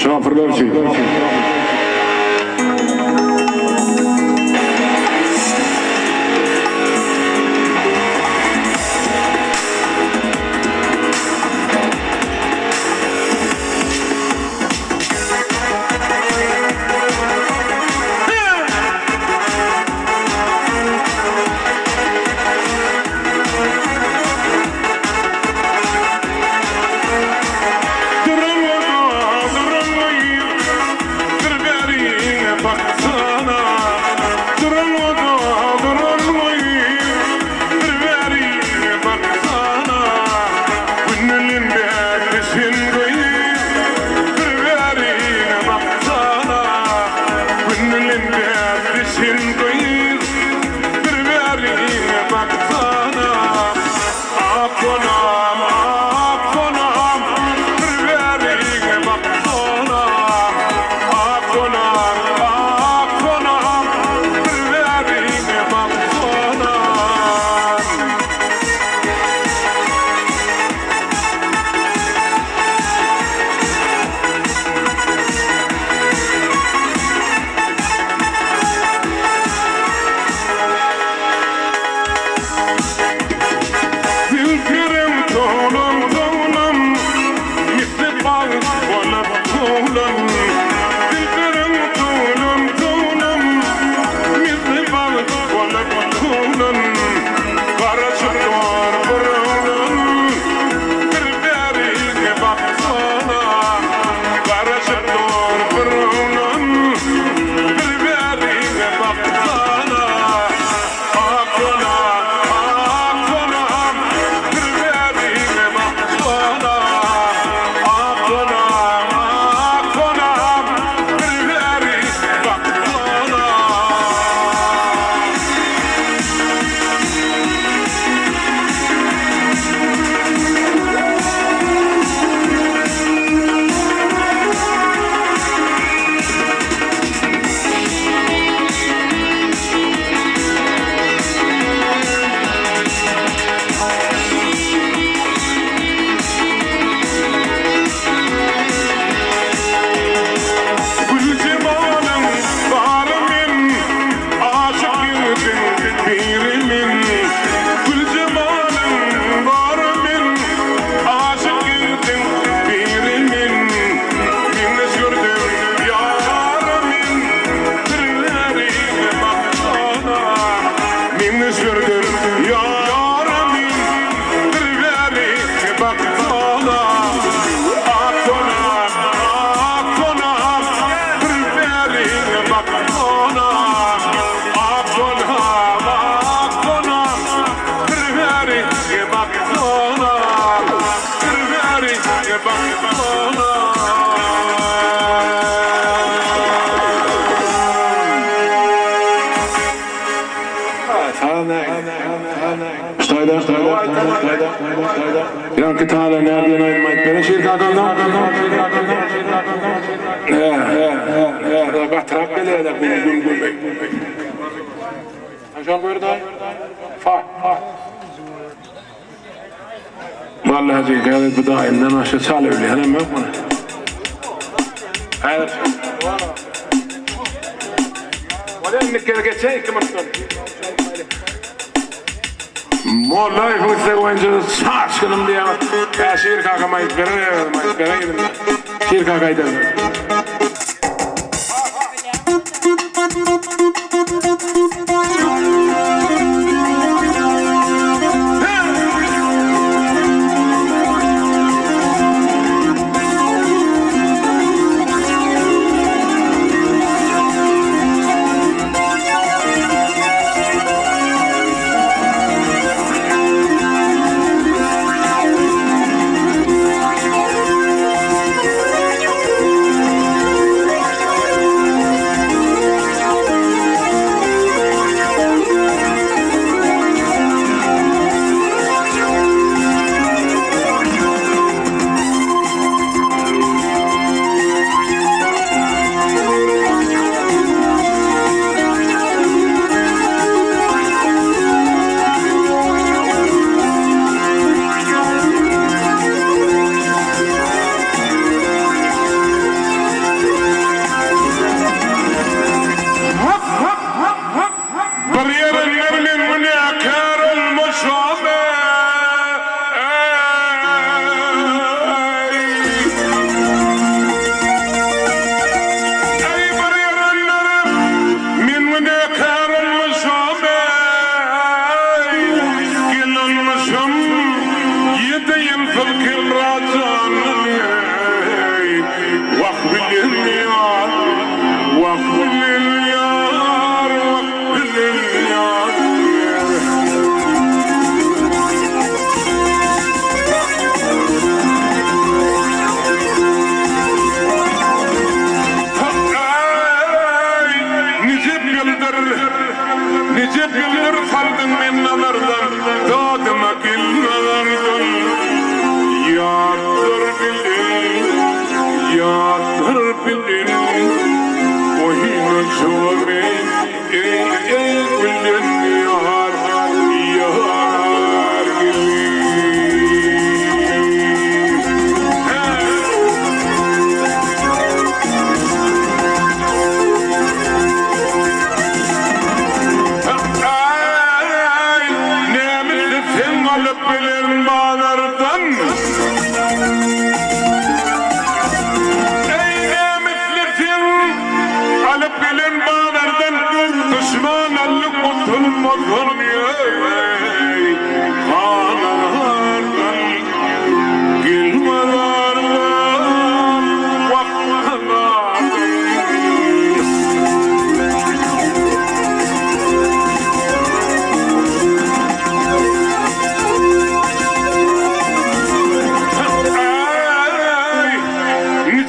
Şoförler için. Yankı Tağla nereden ayırmayıp beni şirk adamdan batırap belirler beni gülgülmek Aşağı buyur da Fa Vallahi zekaret bu daimden aşağı çalevli hemen yok mu? Evet Valla ennek geçe iki mısın? Vallahi bu size oyuncu şaşkınım diye şiir kakamayı bere gidin şiir kakayı dedim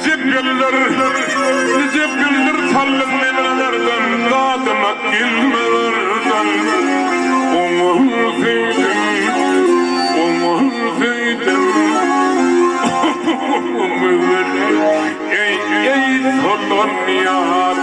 Necip güldür sallım nemelerden, dadına gülmelerden. Omur zeydim, ey solon yar,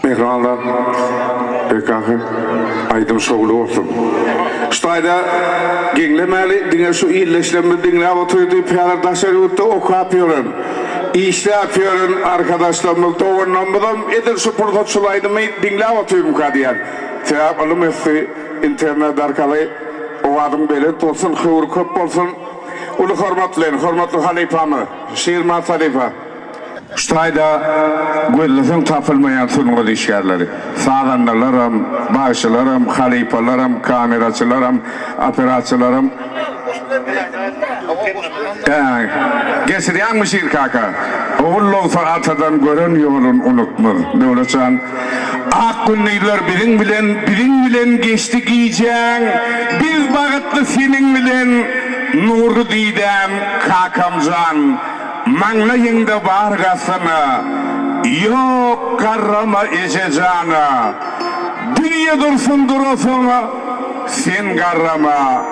Ekranlar PKK aydım soğulu olsun. Ştayda genlemeli dinle şu iyileştirme dinle oturduğu piyardaşları oku yapıyorum. İşte yapıyorum arkadaşlarımız doğrulanmadan edin şu prototçulaydım dinle oturuyorum kadiyen. Sevap alım esti internet arkalı o adım böyle olsun hıvır köp olsun. Ulu hormatlı halifamı, Şiirmat halifa. Ştayda güllüsün tapılmayan sunuğu işgərləri. Sağdanlarım, başlarım, halifalarım, kameraçılarım, operaçılarım. Geçiriyan mı şiir kaka? Oğul olsa atadan gören yolun unutmaz. Doğrucan. Ak günlüler birin bilen geçti giyeceğin. Biz bağıtlı senin bilen nuru didem kakamcan. Manlayında bargasına yok karama içeceğine. Dünya dursun durasına sen karama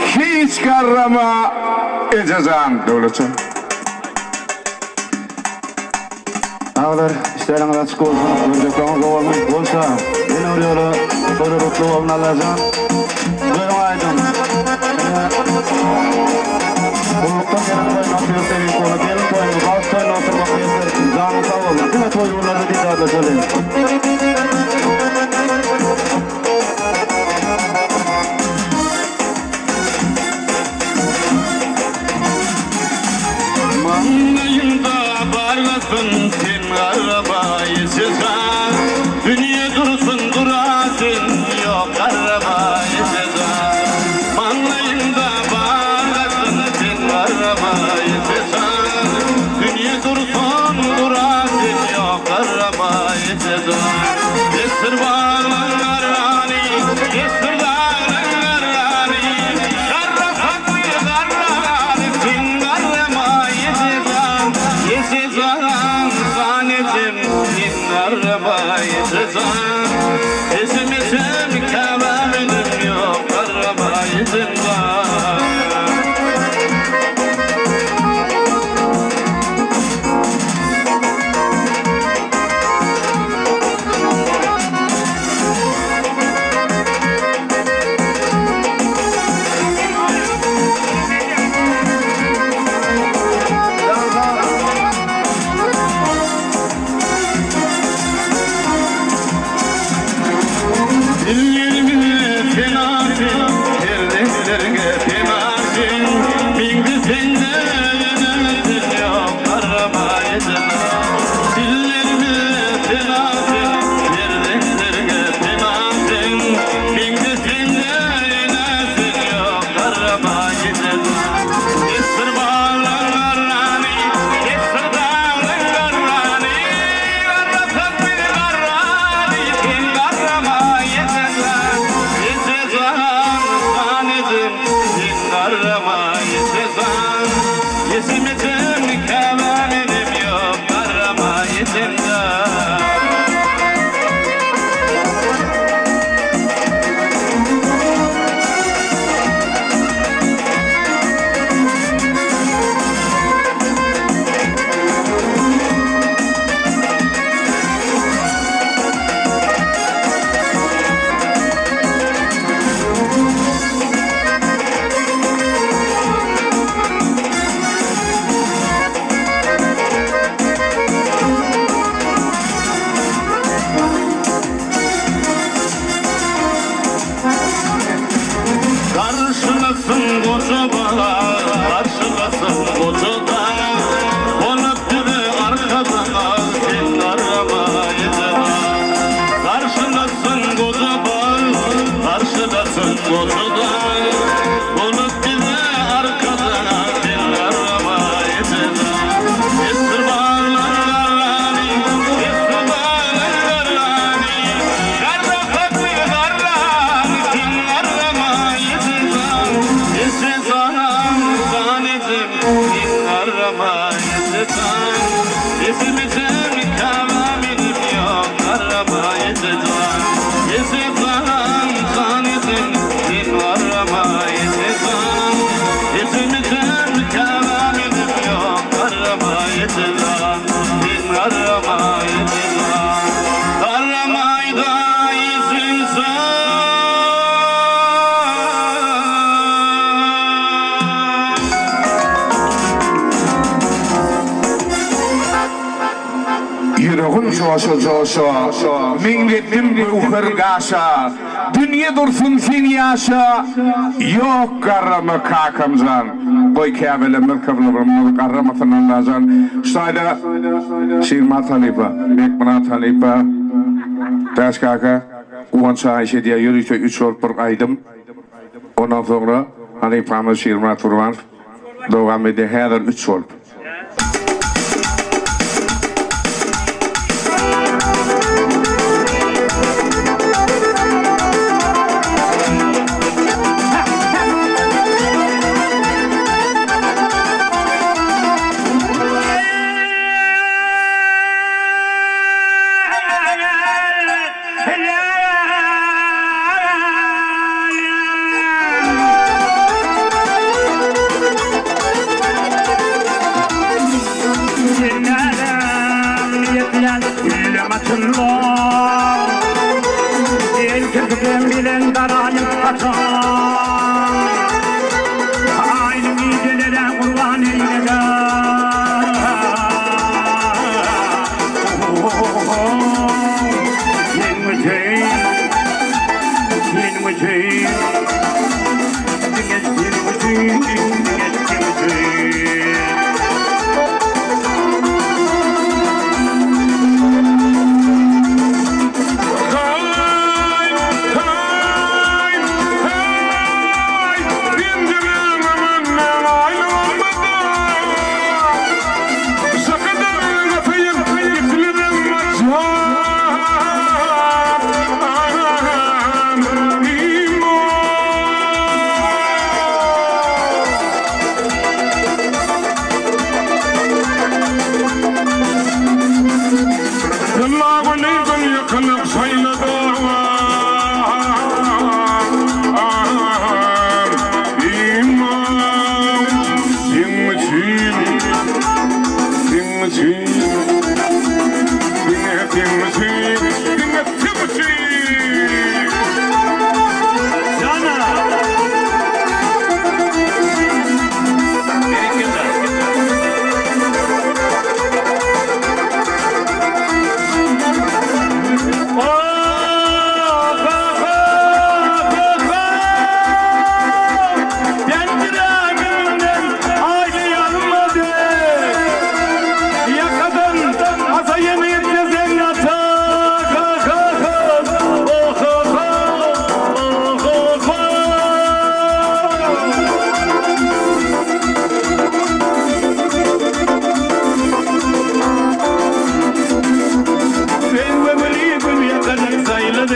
hiç karama içeceğin. Devletçim. Ağlar işlerin açık olsun. Örgekleriniz olmak olsa beni oluyorlar. Sorumluluklu olun alacağım. Buyurun aydın. Bulluktan gelen toyun atıyor sevin konu. Gelin toyunu, halk toyunu oturmak yeter. Canı sağ olun. Değil mi toyunlarda bir daha da söyleyin. Manlayında barlasın sen arabayı sezer. Dünya dursun durasın yok arabayı sezer. Manlayında barlasın sen arabayı sezer. Dünya dursun durasın yok arabayı sezer. Esir bağlan arani, esir dağlan arani. Karrasak bir karrani sen arabayı sezer. Yesizan zannetim sen arabayı sezer. Esim kebabim yok arabayı sezer. Dillerimi tenasın, terliklerine tenasın. Mingdi sende yenesin yok aramayızın. Dillerimi tenasın, terliklerine tenasın. Mingdi sende yenesin yok aramayızın. Esir bağlarlarani, esir dağlarlarani. Arasın bir garrani, sen garramayızın. Yesezan, sanizim, sen garramayızın. Yesimizin kevaminim yok garramayızın. Karşılasın koca bala, karşılasın koca da. Olup gibi arkadan sen aramayızın. Karşılasın koca bala, karşılasın koca da. Olup gibi arkadan sen aramayızın. Esir bağlarlarani, esir bağlarlarani. Garrafak mı garrani, sen aramayızın. Esezanam zanizim, sen aramayızın. Esimizin kavaminim yok aramayızın. Esezanam zanizim, sen aramayızın. Esimizin kavaminim yok aramayızın. Sen aramayızın. Aramayda Yüreğim coşa Minglettim bir uhur gaşa. Dünya dursun sen yaşa. Yok karama kakamzan. Boy kâbele mırkabını vurmalı karramasından lazan. Şayda Şirmat Halipa, Mekmanat Halipa, Taş kaka, Uvança Ayşe diye yürüyüşte 3 olup bir aydım. Ondan sonra Halipa'mız Şirmat Urvan. Devam edin her 3 olup.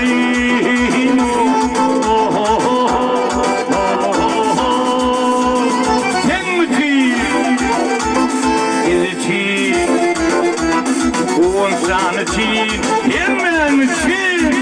yüreğim sen için insan için hemen için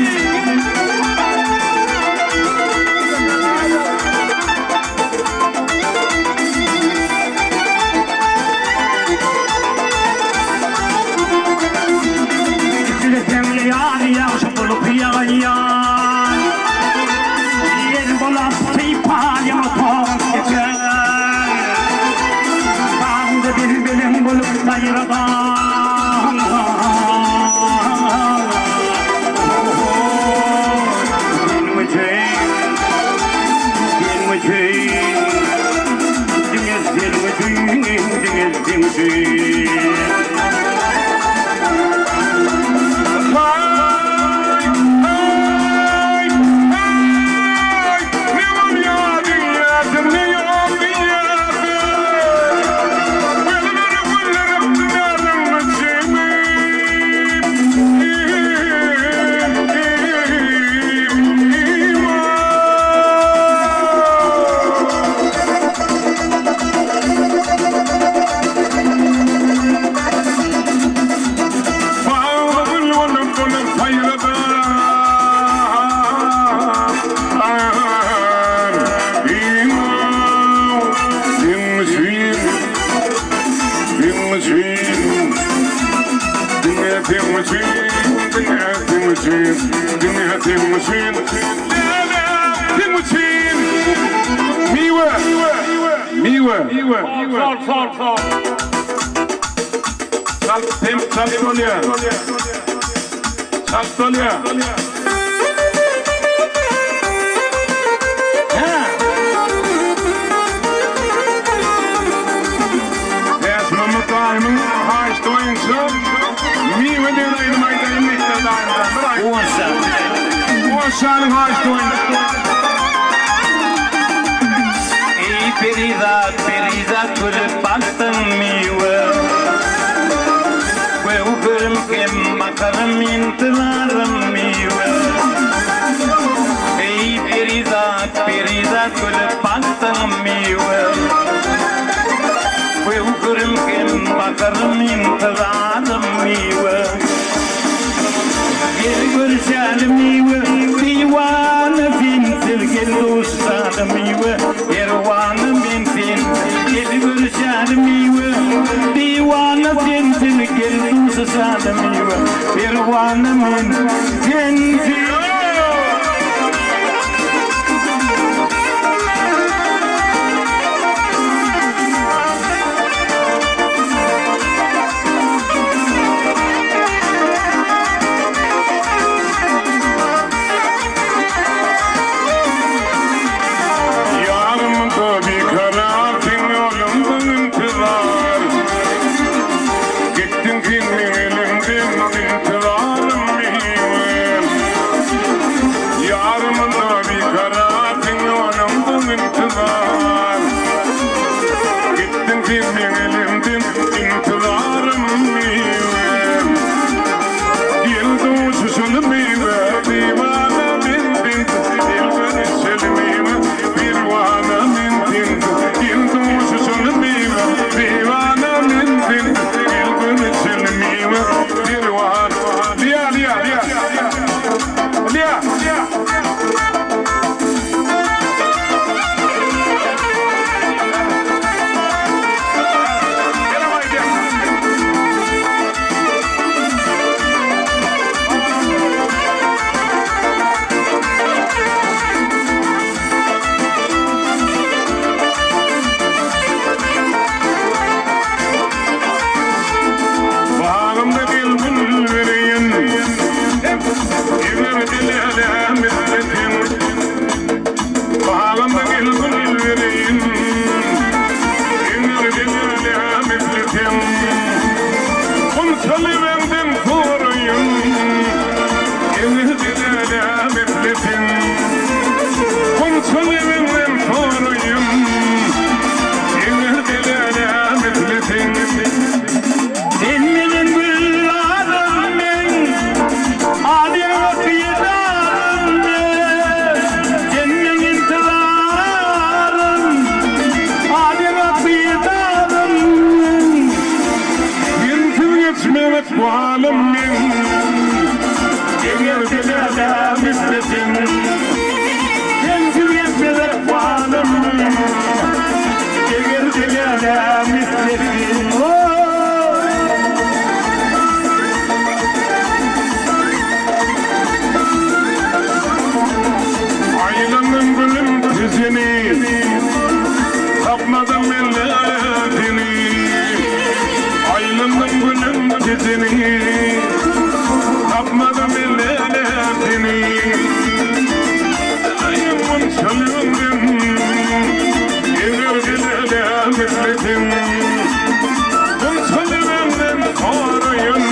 Peridat kulüp baktın miwe ve uğurım kem bakarım intilarım miwe ey peridat kulüp baktın miwe ve uğurım kem bakarım intilarım miwe gel görüşelim miwe divanı fintir gel dostlarım miwe yervanı mintin gel görüşelim miwe divanı fintir gel dostlarım miwe yervanı mintin Sen benim güllarım ben, adım yok bir misletin Temsil etmeler puanım Gelir gelene misletin Aylanın gülüm tüzeni Tapmadım milletini Aylanın gülüm tüzeni Tapmadım milletini Ayımın çölümün Gelir gelene misletin Bu çölümünden soruyun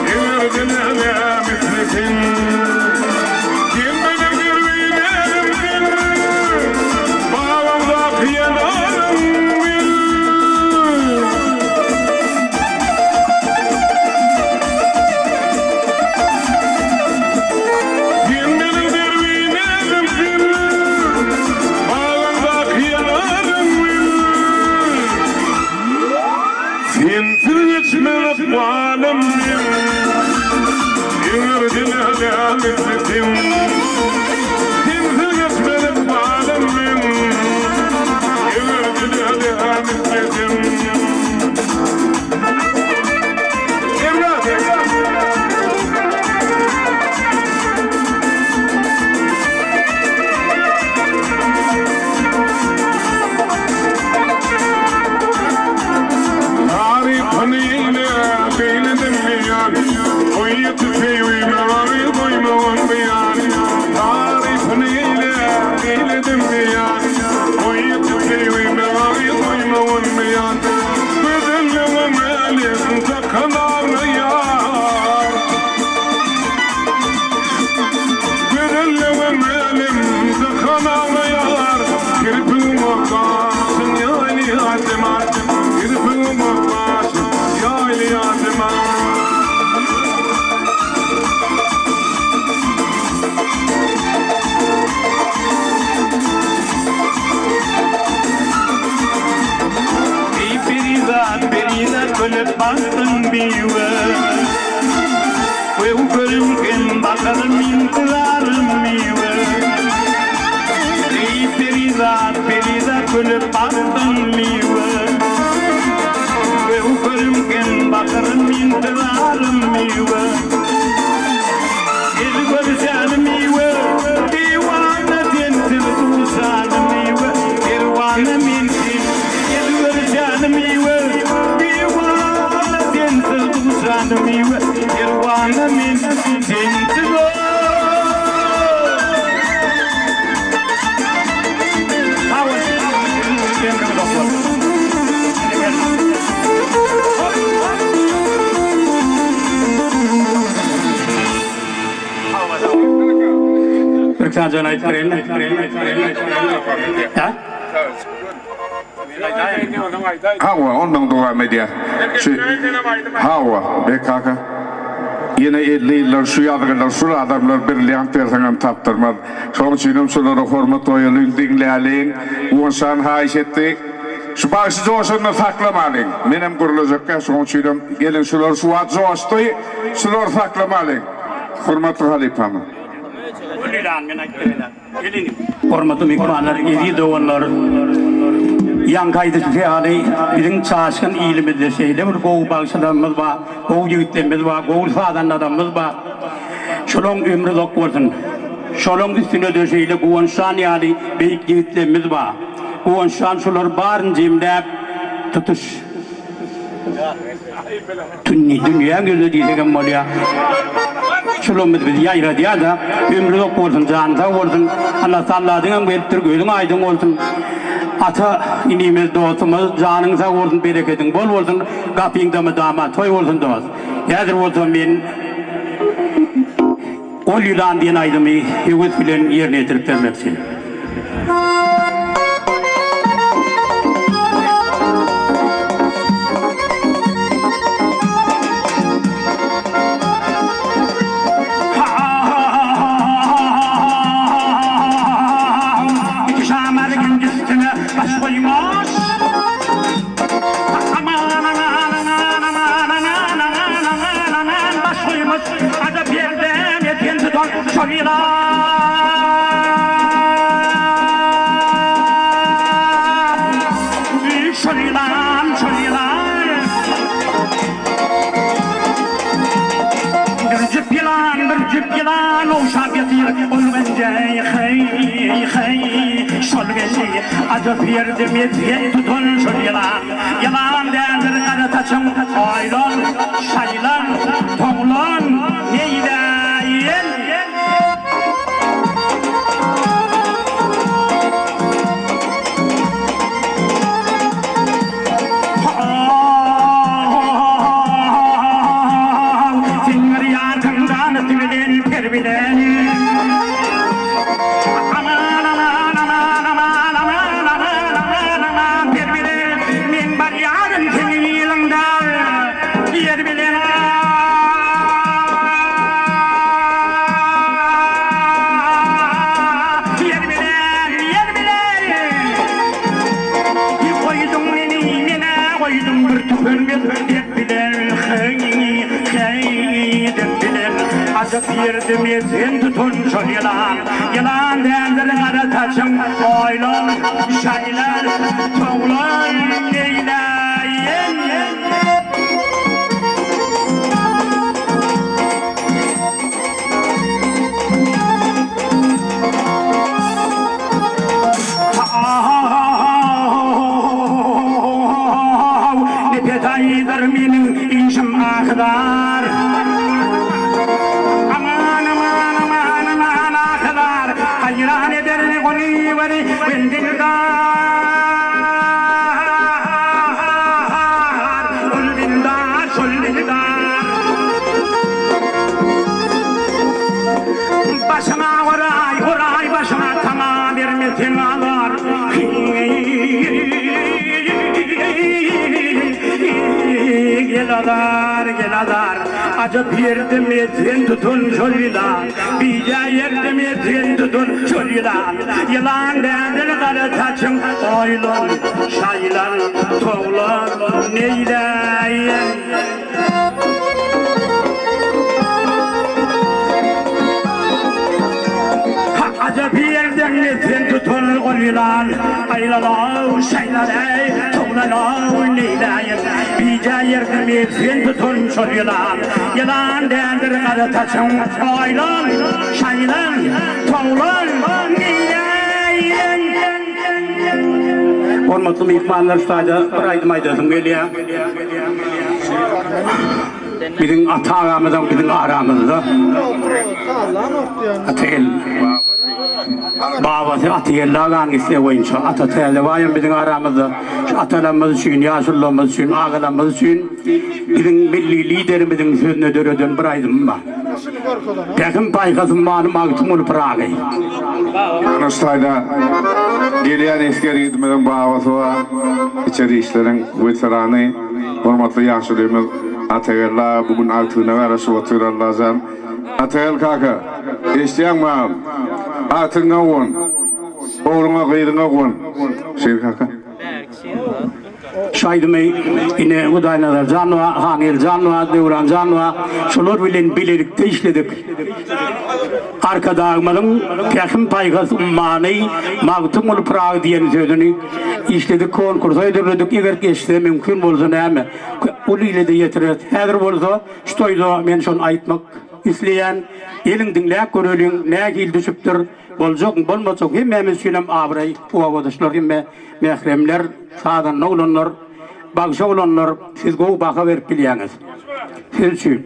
Gelir gelene misletin Kölüp bastın biwe Ve ukölümken bakalım intilarım biwe Ey perizat kölüp bastın biwe Ve ukölümken bakalım intilarım biwe El görüşenim biwe Divana tensil tuşanım biwe Ervanı mintin El görüşenim biwe Miwe, irwana min tintigo. Periksa jonay keren. Ya? Hawa ondan devam ediyor. Hawa bekaka. Yine elliler şu yadırlar şu adamlar birliğin tersangan taptırmaz. Son çiğnim şunları hormat oyalın dinleyelim. Uğunsan haişettik. Şu başı zoşunu saklamalıyım. Benim kurulacakka son çiğnim gelin şular şu ad zoştu. Şular saklamalıyım. Hürmetli halifamı. Hormatly mikmanlar, edi doğanlar, yan kaydı yani bizim çalışkan ilimizde şeyde bir gol bağışladığımız var, gol yüklemimiz var, gol sağdan adamımız var. Şolong ömrü dok olsun. Şolong üstüne de şeyle guvanşan yani büyük yüklemimiz var. Guvanşan şolar barın cimde tutuş. Dünya gözü diyeceğim molya. Şulumuz biz yayra diye de ömrü yok olsun, canı olsun, Allah salladığın veriptir gözün aydın olsun. Ata inimiz dostumuz, canın sağ olsun, bereketin bol olsun, kapıyında mı damat, toy olsun dost. Yazır olsun ben, ol yılan diyen aydımı, hüvüt bilen yerine getirip vermeksin. şöyle bir cüp yılan o şabiyetir ol bence hey şolgesi acı verdim yediye tutun şol yılan derdir kara taçım aylan şaylan toğlan neyleyin Yerdim yetin tutun şol yılan derdir kara taçım oylan şaylar toğlan neyleyin ne pedaydır benim işim akdar hayran eder goni veri bendilgar ulbindar şullindar başına oray başına tamam bir metin alır gel adar acı yerdim yetin tutun şolila bize yerdim yetin tutun şolila yılan dendir kara taçım oylan şaylan toğlan neyleyin acı yerdim yetin tutun şolila aylan şaylan toğlan neyleyin bize yerdim yetin tutun şolila yılan dendir kara taçım oylan şaylan toğlan neyleyin hormatly mehmanlar sayda bir aydım aydadım geliyor bizim ata ağamızdan bizim aramızda atel babası atıyla hangisi oyuncu atatelde var bizim aramızda atalarımız için yaşlılarımız için ağalarımız için bizim milli liderimizin sözüne dörödön bir aydım var yakın paykasın bana mağtum olup bırakay Anastayda geleyen esker gitmeden babası var içeri işlerin veteranı hormatlı yaşlılığımız Atayla bugün altına verası oturan lazım Atayla kaka isteyen mi atına on oğluna kıydına on şey kaka Şaydımı yine udaynalar canva, hangil canva, devran canva, şolor birlikte işledik. Arkada ağmalım, pekim paygası ummanı, mağtum olup Prag diyen sözünü işledik, konkursa ödürledik, eğer geçti mümkün bolsa neyme, ulu ile de yetirir. Eğer bolsa, ştoyda men şonu aytmak isleyen, elin dinleyek görülün, ne gil düşüptür, bolcok, bolmacok, hemmemiz şöylem abray, uvavadışlar, hemme mehremler, sağdan oğlanlar, bakışa oğlanlar, siz go baka verip biliyeniz. Siz için.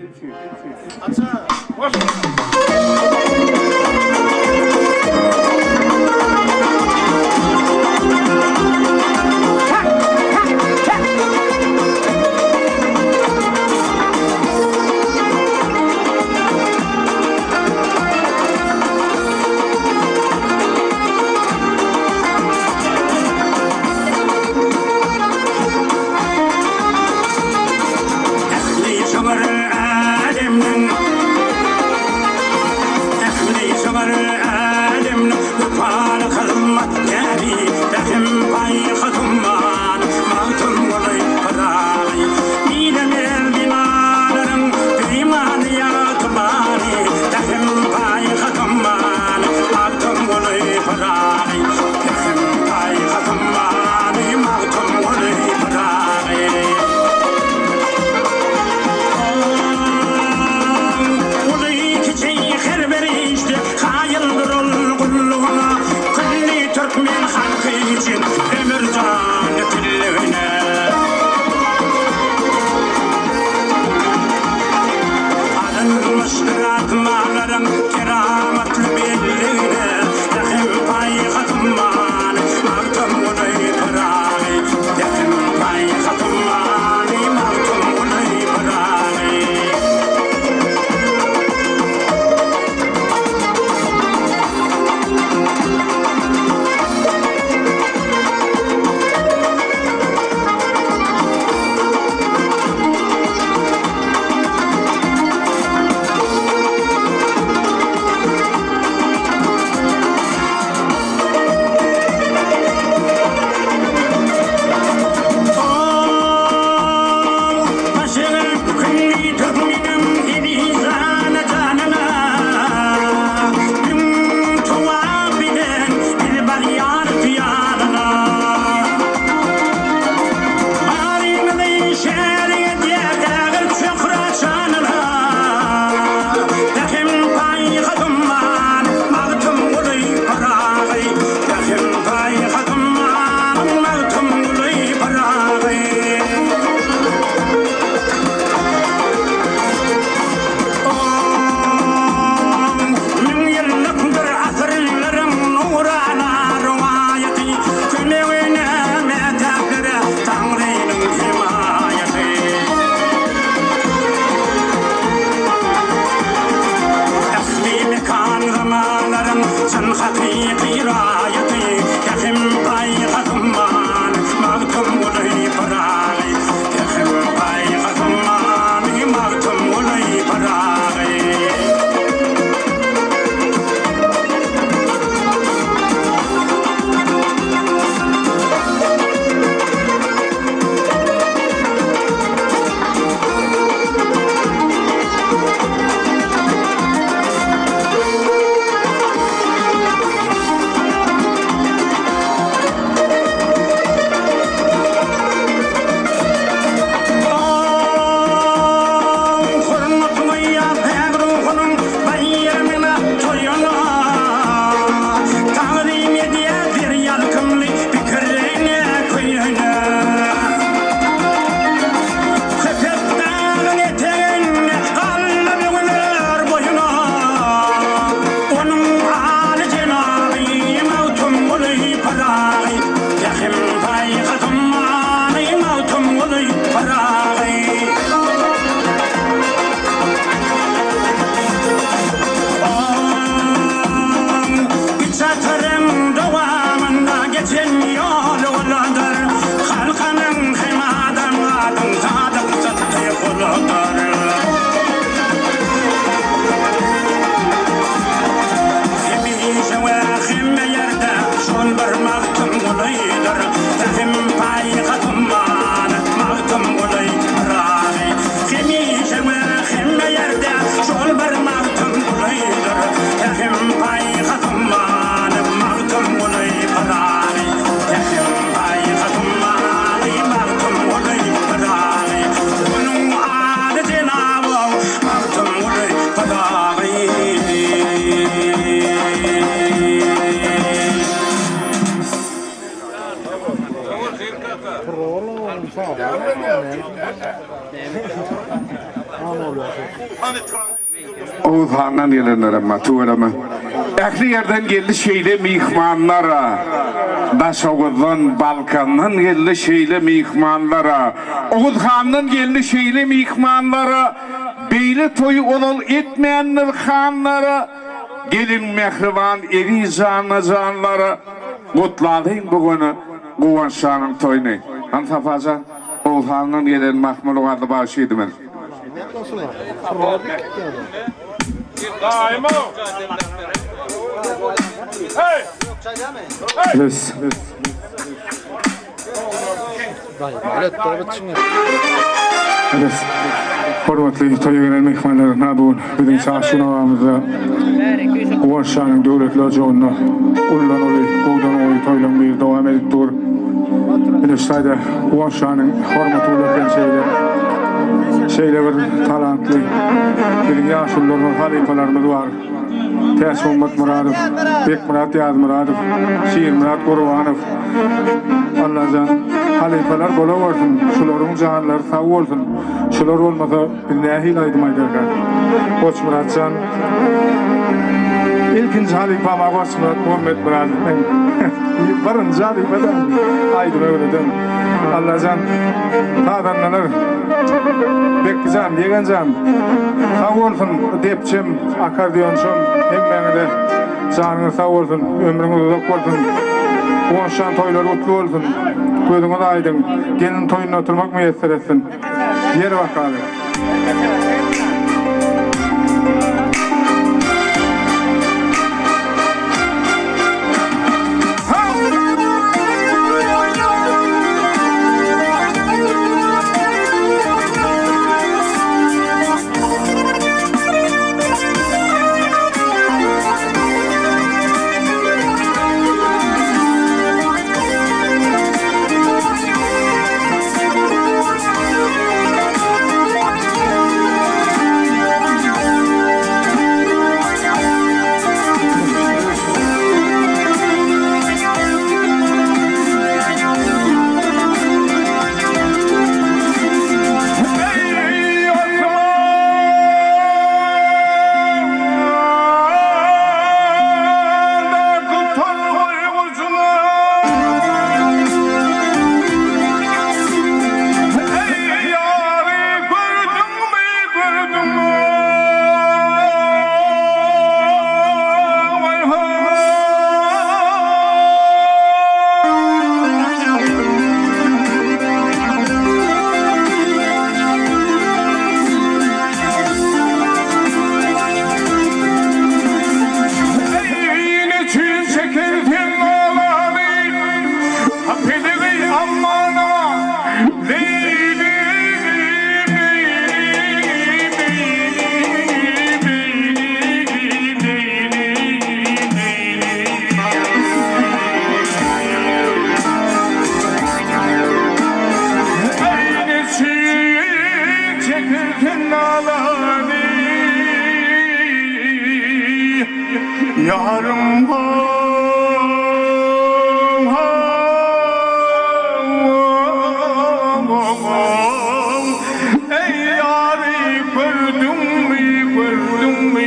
için Emircan tillüğüne Alınmıştır atmaların keramatlı belliğine Dehim payı katımman Mağtum ulay pıraği Dehim payı katımman Mağtum ulay pıraği Oğuz Han'dan gelenler ama tuğrama. Ekli yerden geldi şeyle mihmanlara. Daşoğuz'dan, Balkan'dan geldi şeyle mihmanlara. Oğuz Han'dan geldi şeyle mihmanlara. Beyli toyu olal etmeyenler hanlara. Gelin mehriban evi zanlara. Kutladayım bugünü Kuvanşan'ın toyunu. Antafaza Oğuz Han'dan gelen Mahmulu adı başıydı ben. Yes. Evet. Hormatly toyu gelen mehmanlar nabun bizim çarşın avamızda Kuvanşan'ın devlet locağında ullan oli kuğdan oli toylan bir devam edip dur. Bir sayda Kuvanşan'ın hormatı ulaşan şeyle bir talantlı bir yaşlılar halifelerimiz var. Təs Muhammed Muradov, Bek Murat Yaz Muradov, Şiir Murat Qurbanov. Allah'tan halifeler bola olsun, şuların canları sağ olsun. Şular olmasa bir nehil aydımaydı. Koç Muratcan. İlkinci halifem Koç Murat Muhammed Muradov. Barınca halifeden aydımaydı. Allah'tan sağdan neler bekleyeceğim, diyeceğim. Sağ olsun depçim, akardiyonçum, hemmeni de canını sağ olsun, ömrünüz uzak olsun. Oğuşan toylar utlu olsun, gözünüz aydın, gelin toyuna oturmak müyesser etsin. Yer bakalım. Yarım ey yâri gördün mü, gördün mü?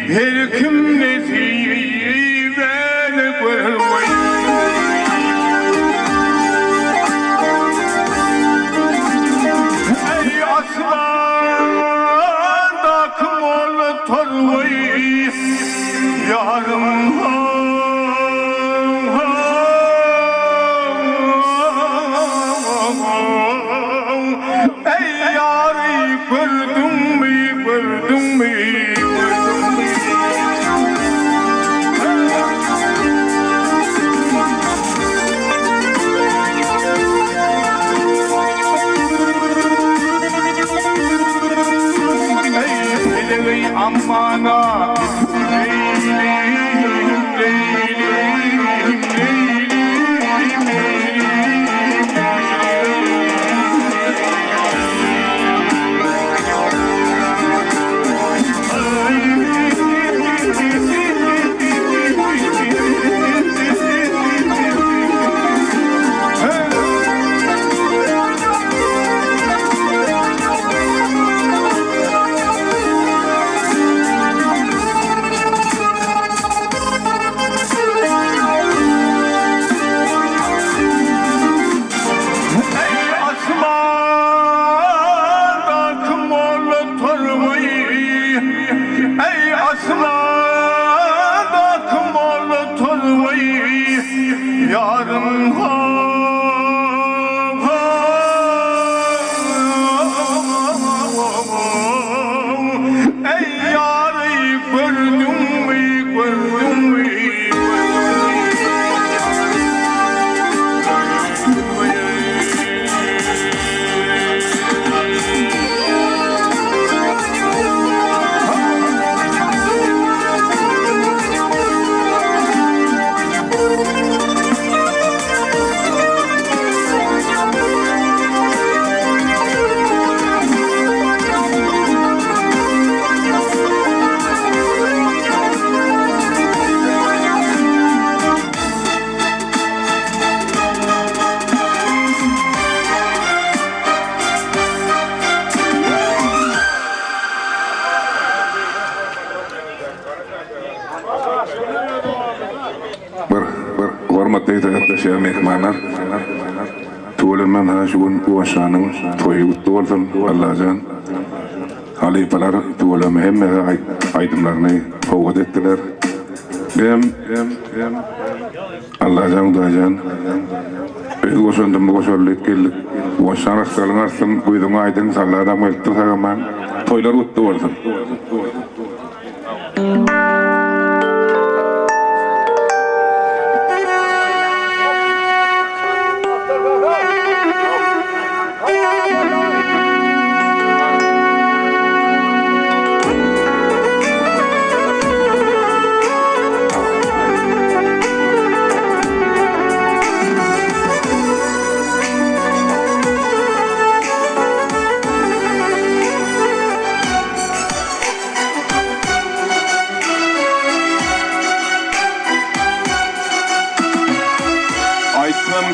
Her kim nesiben görmeyi ey aslan da kim ol torvayı yarım ey yâri gördüm yarın ey yarı gördün mü gördün mü Hormatly arkadaşlar, mehmanlar. Tuğulman ha şu gün bu aşağının toyu tuğulsun Allah'ın. Halifeler tuğula mühim aydınlarını kavga ettiler. Hem Allah'ın duacan. Biz koşundum bu koşuluk geldik. Bu aşağın aksalın arsın kuydum aydın salladan melktir sağaman. Toylar uttu olsun.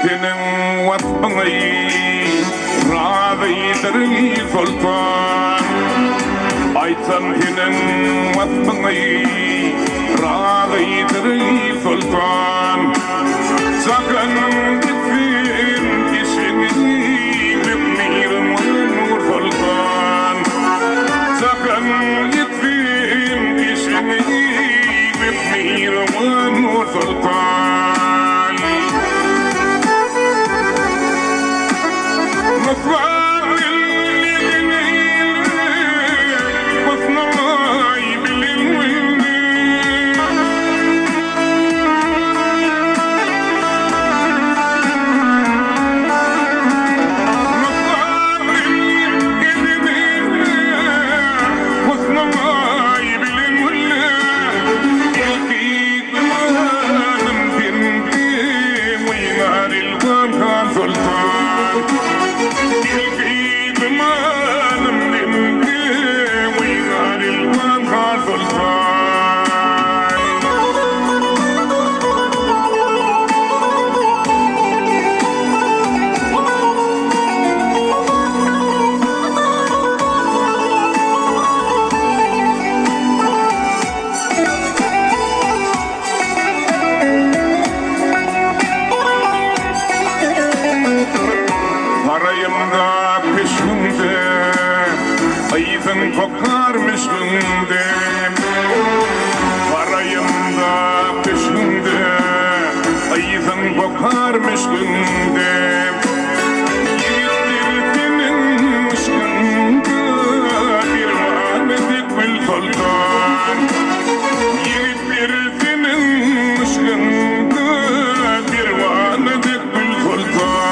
Senin vasfını razıydır sultan. Aytsam senin vasfını razıydır sultan. Sakın gitsin işini bilmiyorum sultan. Sakın gitsin işini bilmiyorum sultan. Kokarmış gündem, sarayımda peşinde, ayızın kokarmış gündem. Yiğitlerinin ışkında bir vanedik bil sultan. Yiğitlerinin ışkında bir vanedik bil sultan.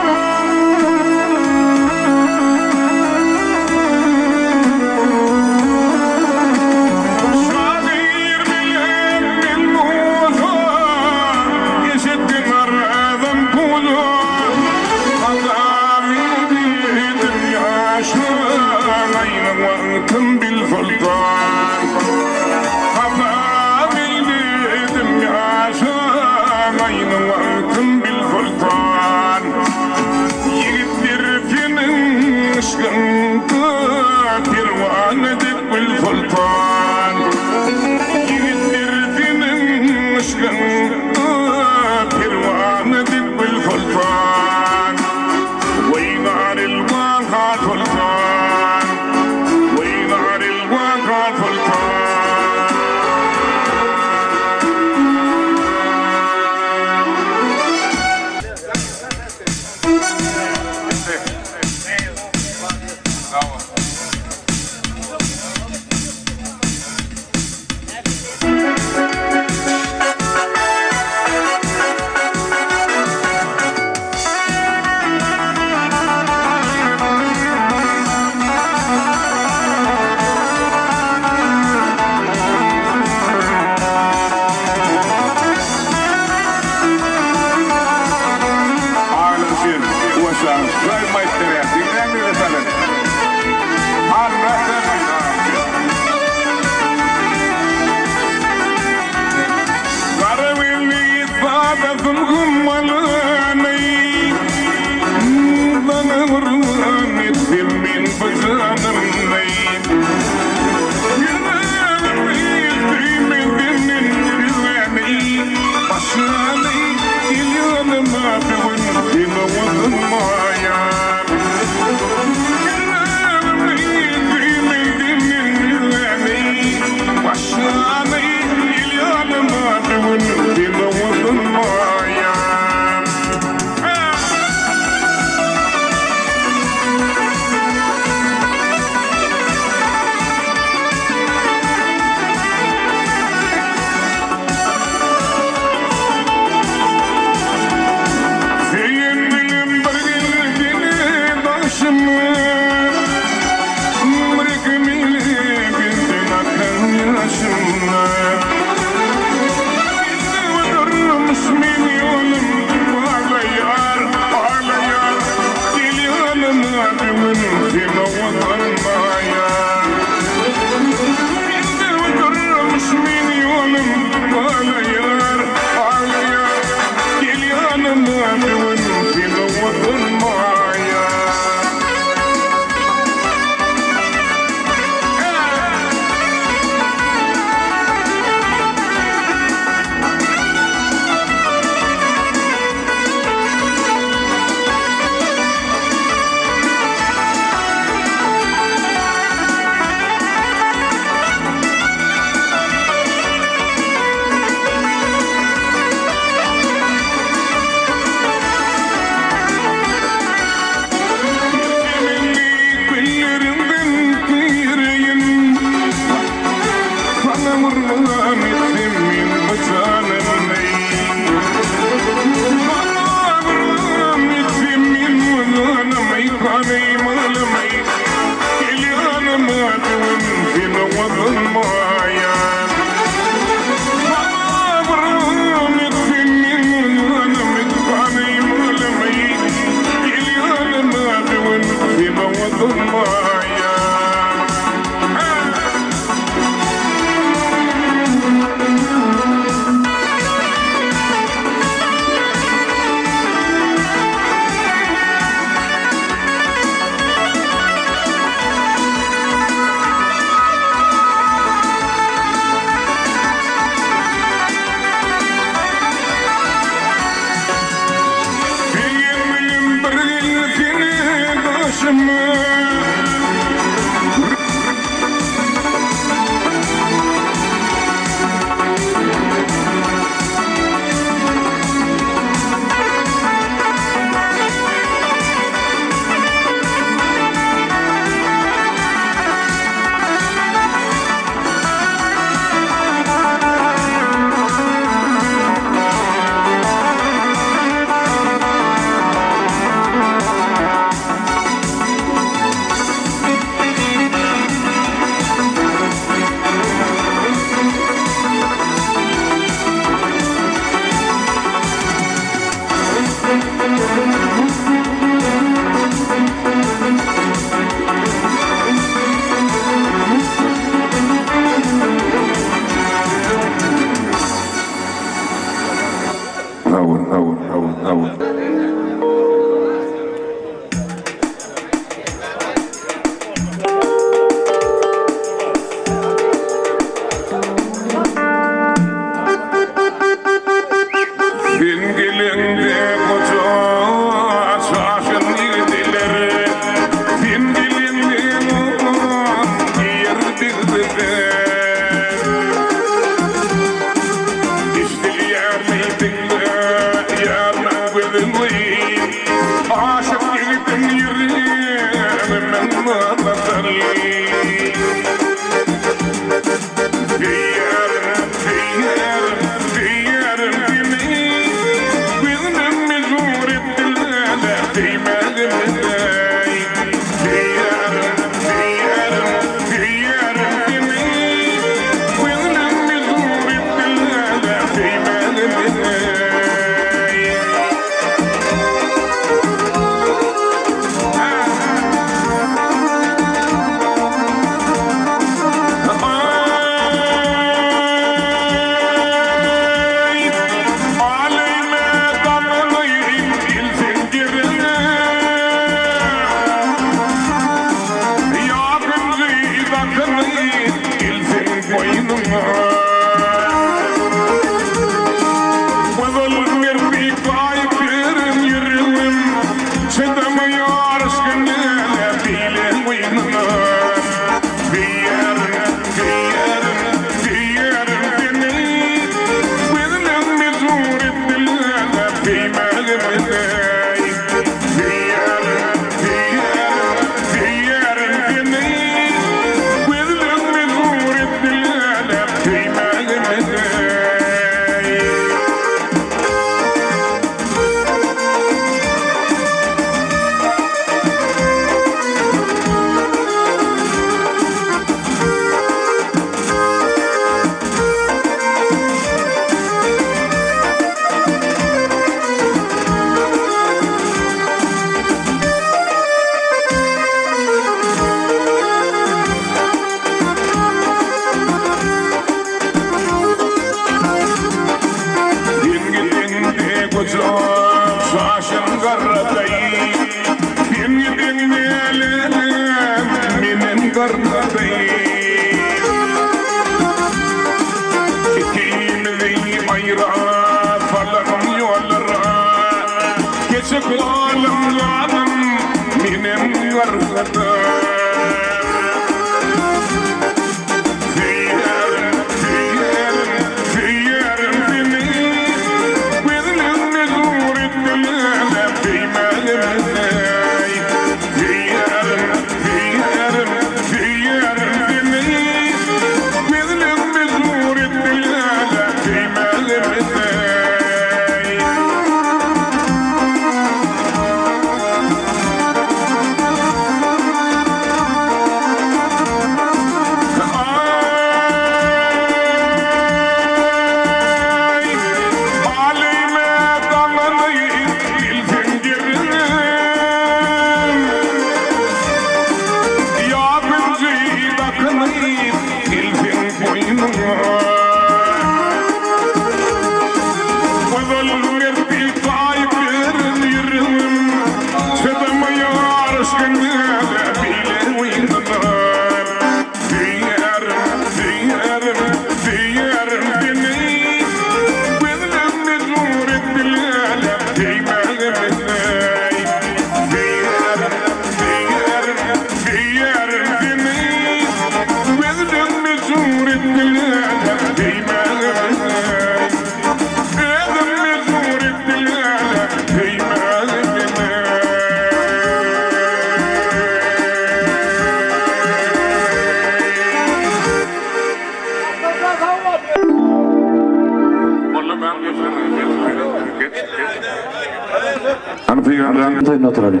Hani peygamberden Toyun oturalım.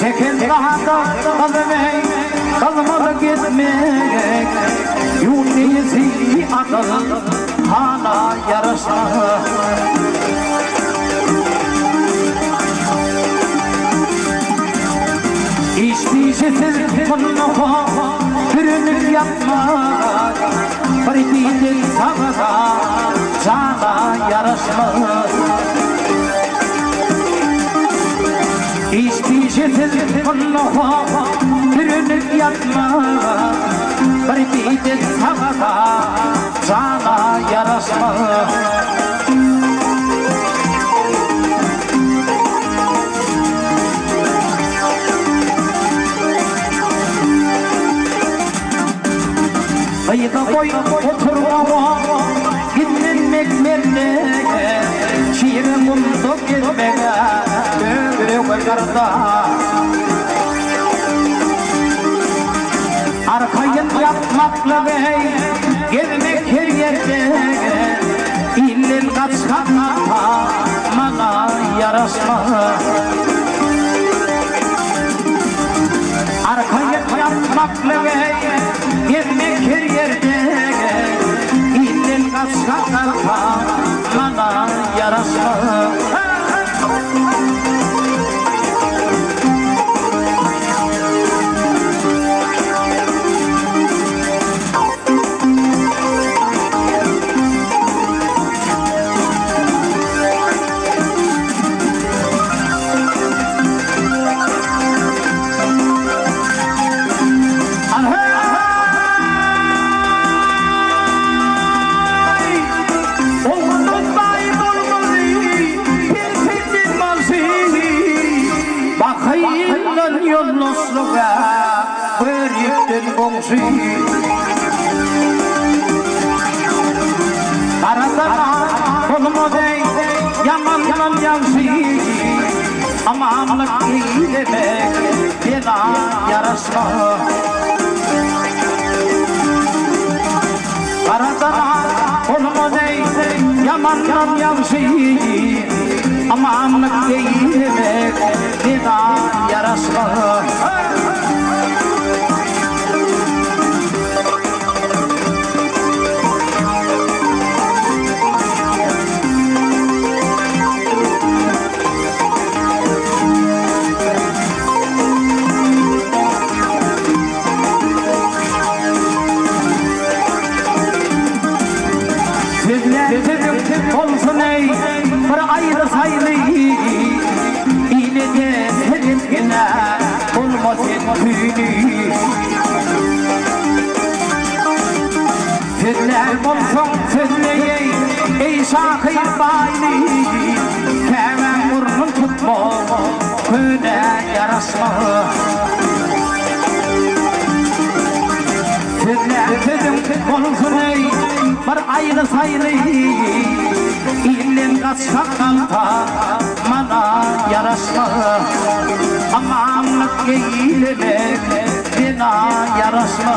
Çekin rahata kalmey, kalmadı gitmek. Yunisi akıl hala yarışmalı. Hiçbir şeysiz bunu bürünüp yapmak. Bir değil sana cana yarışmalı. Hiçbir şeysiz Allah'a bürünüp yatma. Bir de sabada cana yarasma. Ayıda boy oturmama gitmek merdeye. Şiirin mutlu gitmeye Arkayın yapmakla bey, gezmek her yerde. İllin kaç kanata, bana yarasma. Arkayın yapmakla bey, gezmek her yerde. İllin kaç kanata, bana yarasma. Karadana kolumu dey, yamandan yansı. Amanlık eylemek, bana yarasma. Karadana kolumu dey, yamandan yansı. Amanlık eylemek, bana yarasma. Olsun ey bir ayrı sayılı İğnede seninle olmasın tüyünü Sizler olsun sizleyin ey şahir baylı Kemen burnun tutma köne yarasma Sizler olsun ey bir ayrı sayılı İlin kaçak kalta bana yarasma Amanlık eğilemek bana yarasma